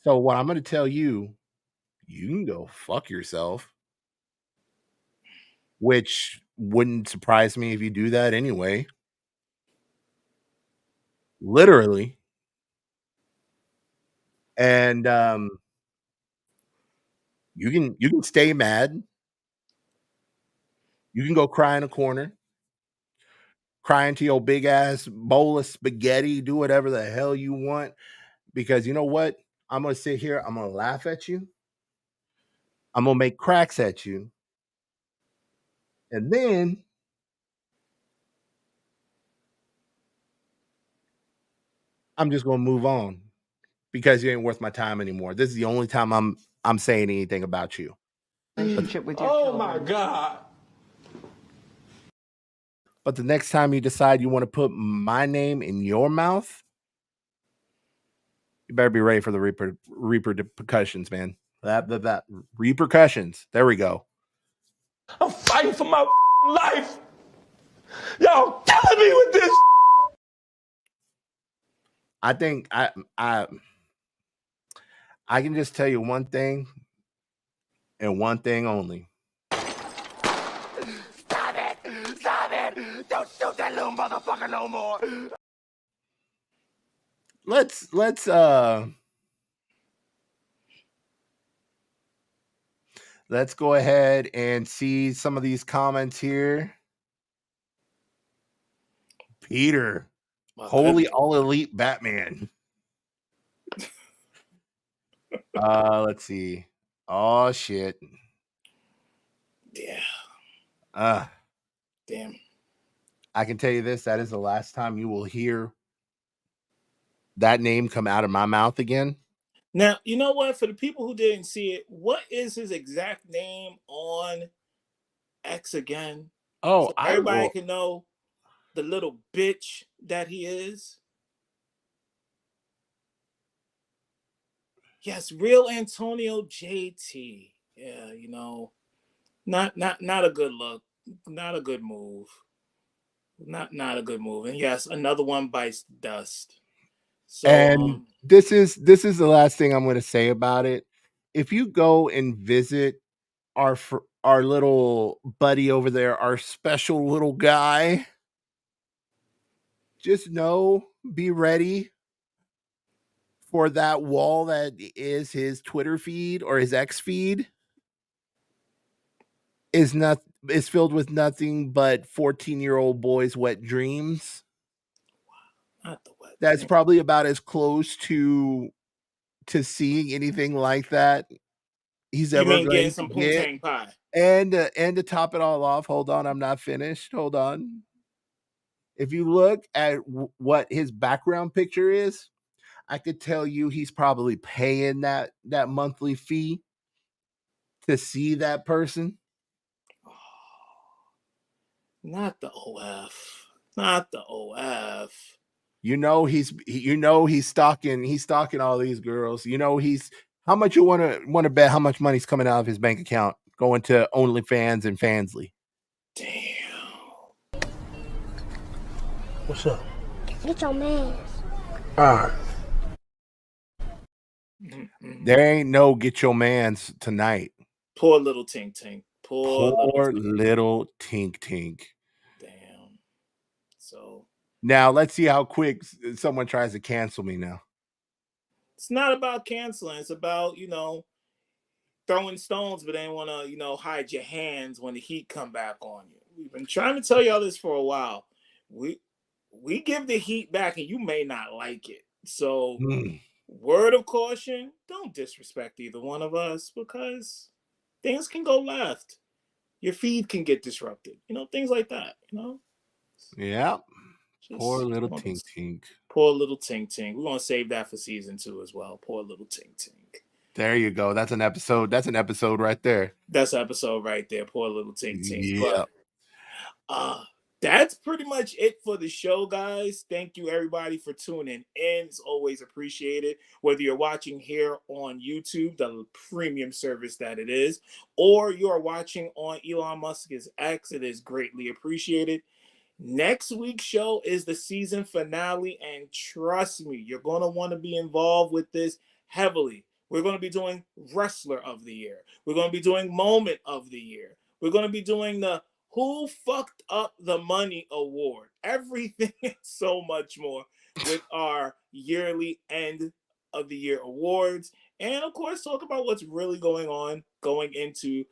So what I'm going to tell you, you can go fuck yourself, which wouldn't surprise me if you do that anyway. Literally. And you can stay mad. You can go cry in a corner, cry into your big ass bowl of spaghetti, do whatever the hell you want. Because you know what? I'm going to sit here, I'm going to laugh at you. I'm going to make cracks at you. And then I'm just going to move on because you ain't worth my time anymore. This is the only time I'm saying anything about you. Relationship with your children. my God. But the next time you decide you want to put my name in your mouth, you better be ready for the repercussions, man. That repercussions. There we go. I'm fighting for my life. Y'all killing me with this. I think I can just tell you one thing and one thing only. Stop it! Stop it! Don't shoot that little motherfucker no more! Let's go ahead and see some of these comments here. Peter, holy all elite Batman. Let's see. Oh shit. Yeah. Damn. I can tell you this, that is the last time you will hear that name come out of my mouth again. Now, you know what? For the people who didn't see it, what is his exact name on X again? Oh, so everybody can know the little bitch that he is. Yes, real Antonio JT. Yeah, you know, not a good look, not a good move, not a good move. And yes, another one bites dust. So, and this is the last thing I'm going to say about it. If you go and visit our little buddy over there, our special little guy, just know, be ready for that wall that is his Twitter feed or his X feed is filled with nothing but 14-year-old boys' wet dreams. not the wet. That's probably about as close to seeing anything like that he's ever going getting to some get. poontang pie. And to top it all off, hold on, I'm not finished. Hold on. If you look at what his background picture is, I could tell you he's probably paying that monthly fee to see that person. Oh, not the OF. Not the OF. You know he's stalking all these girls. You know how much you want to bet how much money's coming out of his bank account going to OnlyFans and Fansly. Damn. What's up? Get your man. All right. There ain't no get your mans tonight. Poor little Tink Tink. Poor little Tink Tink. Damn. So now let's see how quick someone tries to cancel me now. It's not about canceling. It's about, throwing stones, but they want to, hide your hands when the heat come back on you. We've been trying to tell y'all this for a while. We give the heat back and you may not like it. So word of caution, don't disrespect either one of us because things can go left. Your feed can get disrupted. Things like that, Yeah. Poor little Tink Tink. Poor little Tink Tink. We're going to save that for season 2 as well. Poor little Tink Tink. There you go. That's an episode. That's an episode right there. That's an episode right there. Poor little Tink Tink. Yeah. But, That's pretty much it for the show, guys. Thank you, everybody, for tuning in. It's always appreciated. Whether you're watching here on YouTube, the premium service that it is, or you are watching on Elon Musk's X, it is greatly appreciated. Next week's show is the season finale, and trust me, you're going to want to be involved with this heavily. We're going to be doing Wrestler of the Year. We're going to be doing Moment of the Year. We're going to be doing the Who Fucked Up the Money Award. Everything and so much more with our yearly end of the year awards. And of course, talk about what's really going on going into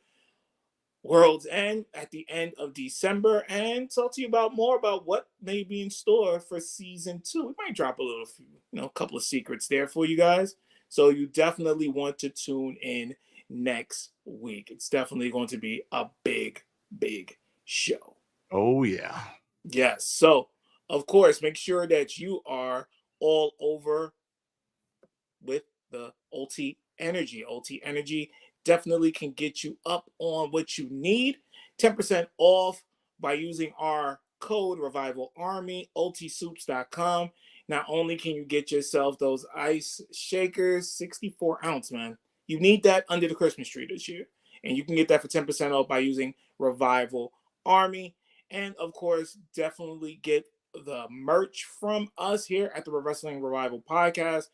World's End at the end of December, and talk to you about more about what may be in store for season 2. We might drop a couple of secrets there for you guys. So you definitely want to tune in next week. It's definitely going to be a big, big show. Oh, yeah. Yes. So, of course, make sure that you are all over with the OT Energy. OT Energy definitely can get you up on what you need. 10% off by using our code Revival Army, OTSoups.com. Not only can you get yourself those ice shakers, 64 ounce, man. You need that under the Christmas tree this year. And you can get that for 10% off by using Revival Army. And of course, definitely get the merch from us here at the Wrestling Revival Podcast.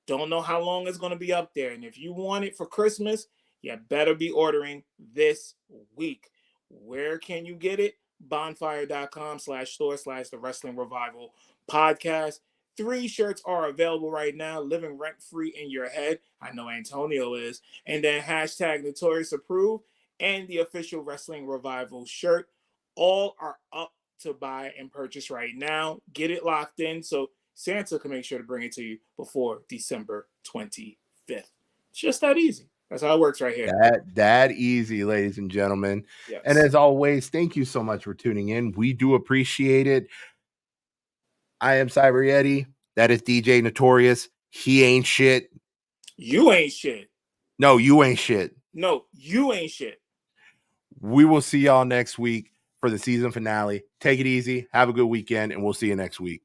Don't know how long it's going to be up there. And if you want it for Christmas, you better be ordering this week. Where can you get it? Bonfire.com/store/the Wrestling Revival Podcast. 3 shirts are available right now, living rent-free in your head. I know Antonio is. And then hashtag Notorious Approved and the official Wrestling Revival shirt. All are up to buy and purchase right now. Get it locked in so Santa can make sure to bring it to you before December 25th. It's just that easy. That's how it works right here. That easy, ladies and gentlemen. Yes. And as always, thank you so much for tuning in. We do appreciate it. I am Cyb3ryeti. That is DJ Notorious. He ain't shit. You ain't shit. No, you ain't shit. No, you ain't shit. We will see y'all next week for the season finale. Take it easy. Have a good weekend, and we'll see you next week.